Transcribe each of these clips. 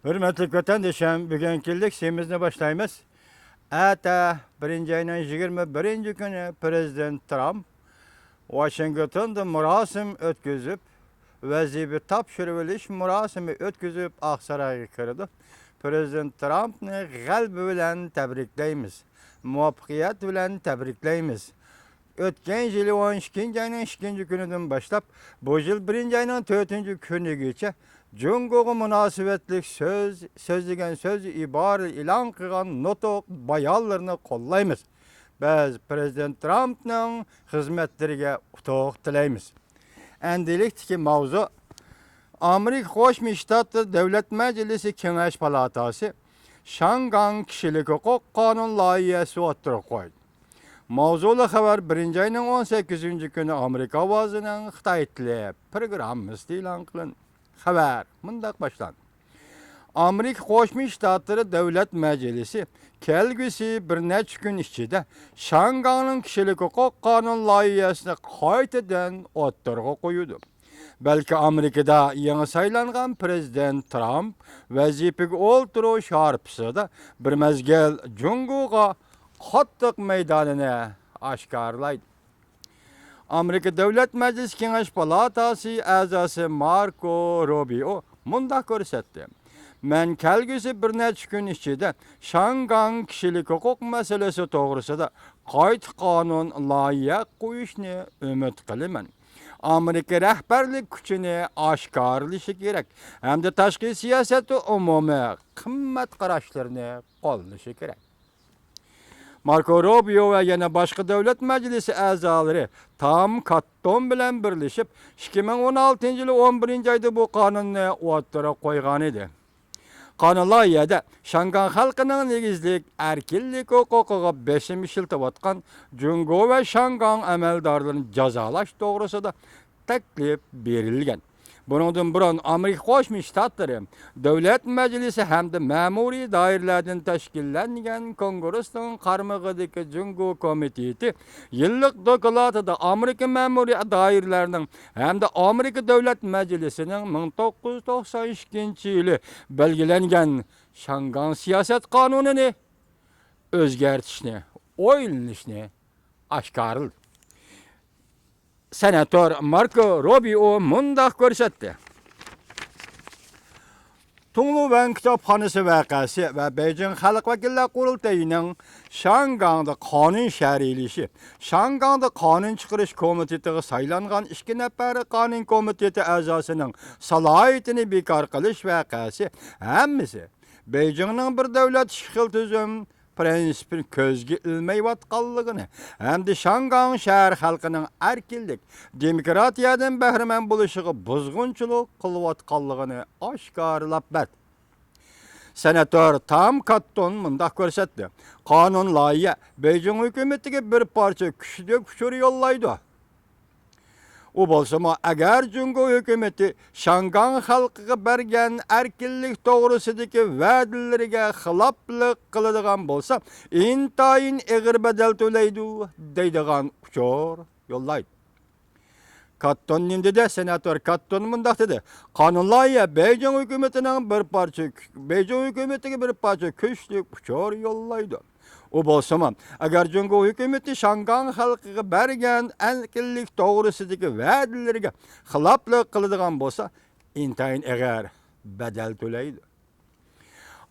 Hürmetli vatandaşım, bugünkü semizni başlaymiz. Ata 1-ayning 21-kuni Prezident Trump Washingtonda murosim o'tkazib, vazifa topshirilish murosimi o'tkazib Oqsaroyga kirdi. Prezident Trumpni g'alaba bilan tabriklaymiz. Muvaffaqiyat bilan tabriklaymiz. O'tgan yili 12-ayning 2-kunidan boshlab bu yil 1-ayning 4-kunigacha Jungo'ga munosabatlik so'zlagan so'z ibora e'lon qilgan nutq bayonlarini qo'llaymiz. Biz Prezident Trumpning xizmatlariga utuq tilaymiz. Endilikdagi mavzu Amerika Qo'shma Shtatlar Davlat Majlisi Kengash palatasi Shangang kishilik huquq qonun loyihasi o'tirib qo'ydi. Mavzuli xabar 1-ayning 18-kuni Amerika ovozining Xitoy tili programmasi e'lon qilindi. Xabar mundaq başlandı. Amerika Qo'shma Shtatlari Davlat Majlisi kelgusi bir necha kun ichida Shangangning kishilik huquq qonun loyihasini qaytadan o'tirg'a qo'ydi. Balki Amerikada yangi saylangan Prezident Trump vazifaga o'tirish sharpisida bir mezgil Jungo'ga qattiq maydonini oshkorlaydi. Amerika Davlat Majlisi Kengash palatasi a'zosi Marco Rubio mundaq ko'rsatdi. Men kelgusi bir necha kun ichida Shangang kishilik huquq masalasi to'g'risida qayta qonun loyiha qo'yishni umid qilaman. Amerika rahbarlik kuchini oshkorlashi kerak hamda tashqi siyosati umumiy qimmat qarashlarini qo'llashi kerak. Marco Rubio ve yana başka devlet meclisi a'zolari Tom Cotton bilan birleşip 2016 yılı 11 ayda bu kanunu o'ttirib qo'ygan edi. Qonun loyihada Shangang xalqining negizlik erkinlik huquqiga besim ishiltayotgan Jungo ve Shangang amaldorlarini jazolash to'g'risida taklif berilgan. Bundan burun Amerika Qo'shma Shtatlari Davlat Majlisi hamda ma'muriy doiralardan tashkillangan Kongressning qarmog'idagi Jungo komiteti yillik dokladida Amerika ma'muriy doiralarining hamda Amerika Davlat Majlisining 1992-yili belgilangan Shangang siyosat qonunini o'zgartirishni, o'ylanishni oshkorladi. Senator Marco Rubio mundaq ko'rsatdi. Tungluvan kitobxonasi voqeasi va Beijing Xalq vakillar qurultayining Shangangda qonun shariylishi, Shangangda qonun chiqarish komitetiga saylangan 2 nafar qonun komiteti a'zosining salohiyatini bekor qilish voqeasi hammasi Beijingning bir davlat ishqil tuzum prensipini ko'zga ilmayotganligini hamda Shangang shahar xalqining erkinlik, demokratiyadan bahramand bo'lishiga buzg'unchilik qilayotganligini oshkorlab berdi. Senator Tom Cotton mundaq ko'rsatdi. Qonun loyiha Beijing hukumatiga bir parcha kuch yo'llaydi. U bo'lsa-mu, agar Jungo hukumati Shangang xalqiga bergan erkinlik to'g'risidagi va'dalariga xiloflik qiladigan bo'lsa, intayin og'ir badal to'laydi deydigan uchur yo'llaydi. Cotton dedi, senator Cotton mundaq dedi. Qonun loyiha Beijing hukumatiga bir parcha kuchli uchur yo'llaydi. U bo'lsa-mu, agar Jungo hukumati Shangang xalqiga bergan erkinlik to'g'risidagi va'dalariga xiloflik qiladigan bo'lsa, intayin og'ir badal to'laydi.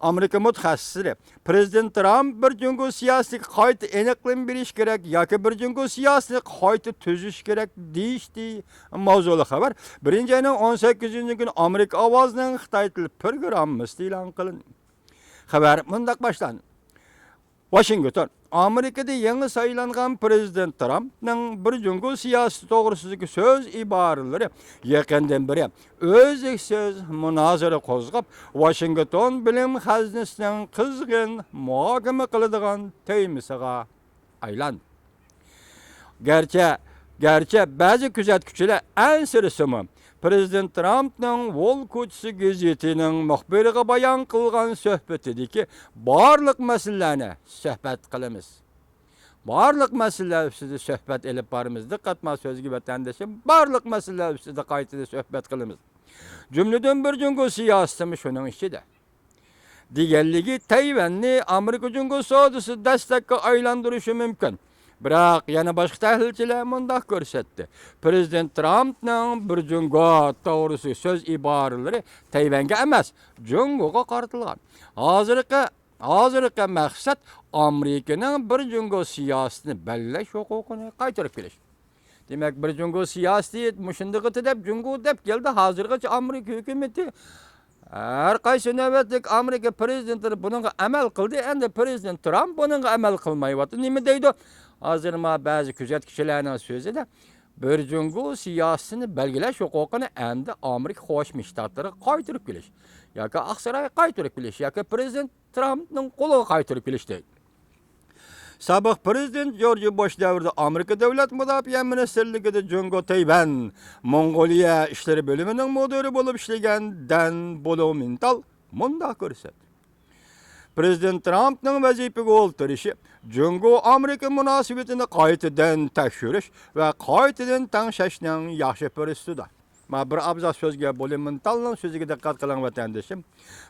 Amerika mutaxassislari Prezident Trump bir Jungo siyosatiga qayta aniqlik berish kerak yoki bir Jungo siyosatini qayta tuzish kerak deyishdi. Mavzuli xabar 1-ayning 18-kuni Amerika ovozining Xitoy tili programmasi e'lon qilindi. Xabar mundaq boshlandi. Washington, Amerikada yangi saylangan Prezident Trumpning bir Jungo siyosati to'g'risidagi so'z iboralari yaqindan beri o'ziksiz munozara qo'zg'ab, Washington bilim xazinasining qizg'in muhokama qiladigan temasiga aylandi. Garchi ba'zi kuzatuvchilar ansirisimu Prezident Trumpning Wall ko'chasi gazetining muxbiriga bayon qilgan suhbatidagi barliq masalalarni suhbat qilamiz. Barliq masalalar ustida suhbat elib boramiz. Diqqatma so'zga vatandoshim, barliq masalalar ustida qayta suhbat qilamiz. Jumladan bir Jungo siyosatimi shuning ichida. deganligi Tayvanni Amerika Jungo savdosi dastakka aylandirishi mumkin. Biroq yana boshqa tahlilchilar mundaq ko'rsatdi. Prezident Trumpning bir Jungo to'g'risi so'z iboralari Tayvanga emas, Jungoga qaratilgan. Hozirgi maqsad Amerikaning bir Jungo siyosatini belgilash huquqini qaytarib kelish. Demak, bir Jungo siyosati mushundaqı deb Jungo deb keldi. Hozirgacha Amerika hukumatı har qaysi navbatlik Amerika prezidenti buningga amal qildi. Endi prezident Trump buningga amal qilmayapti. Nima deydi? Hozir ba'zi kuzatuvchilarning so'zida bir Jungo siyosatini belgilash huquqini endi Amerika Qo'shma Shtatlari qaytarib kelish yoki Aqsaray qaytarib kelish yoki prezident Trumpning qo'liga qaytarib kelish deydi. Sobiq prezident George Bush davrida Amerika davlat mudofaa ministrligida Jungo Tayvan Mongoliya ishlari bo'limining mudiri bo'lib ishlagan Dan Blumenthal mundaq ko'rsatdi. Prezident Trumpning vazifaga o'ltirishi Jungo Amerika munosabatini qaytadan tekshirish va qaytadan tanlashning yaxshi fursatidir. Men bir abzas so'zga Blumenthalning so'ziga diqqat qiling vatandoshim.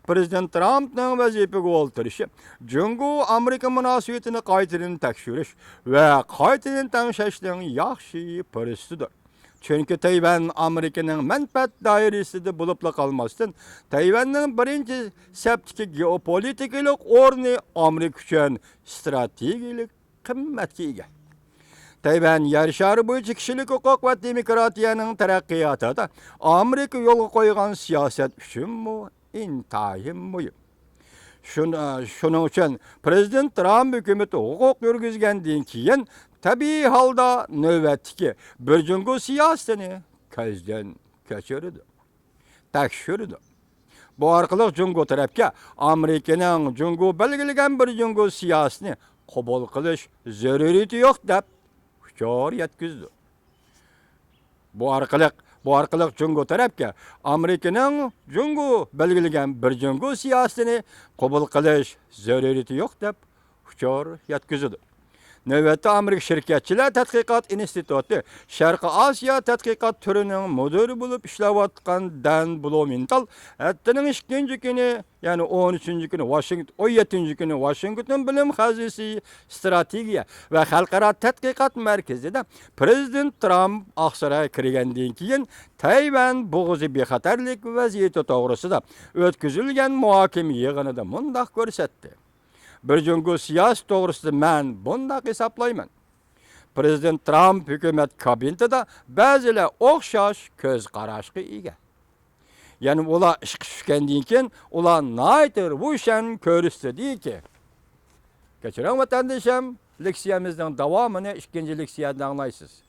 Prezident Trumpning vazifaga o'ltirishi Jungo Amerika munosabatini qaytadan tekshirish va qaytadan tanlashning yaxshi fursatidir. Çünkü Tayvan Amerika'nın menfaat dairesinde bulup kalmasın. Tayvan'ın birinci septiki geopolitikalik orni Amerika için stratejik kıymetli ega. Tayvan yer şarı boyunca kişilik hukuk ve demokratiyanın terakkiyatı da Amerika yolu koygan siyaset için mu intayim mühim. Şunun için Prezident Trump hükümeti hukuk yürgüzgenden keyin tabii halda növbetdeki bir Jungo siyasetini gözden geçirdi. Tekşirdi. Bu arkalık Jungo tarafga Amerika'nın Jungo belgilegen bir Jungo siyasetini kabul kılış zaruriyeti yok deb hushyor yetkizdi. Bu arkalık Jungo tarafga Amerika'nın Jungo belgilegen bir Jungo siyasetini kabul kılış zaruriyeti yok deb hushyor yetkizdi. Növbette Amerika Şirketçiler Tədqiqat İnstitutu Şərqi Asiya tədqiqat türünün müdiri bulup işləvatqan Dan Blumenthal həftənin 2-ci günü, yani 13-cü günü 17-ci günü Washington Bilim Xəzinəsi Strategiya və Xalqara Tədqiqat Mərkəzində Prezident Trump Aqsaraya kirgəndən keyin Tayvan boğuzu bexatarlik vəziyyəti toğrusida ötküzülgən muhakimə yığınında mundaq görsətdi. Bir Jungo siyaset doğrusu ben bundaq hesaplayman. Prezident Trump hükümet kabinetida bazılar o'xshash ko'z qarashga ega. Yani ular ish tushgandan keyin ular naytir rushan ko'rsatdiki. Kechiring vatandoshim, leksiyamizning davomini 2-leksiyada anglaysiz.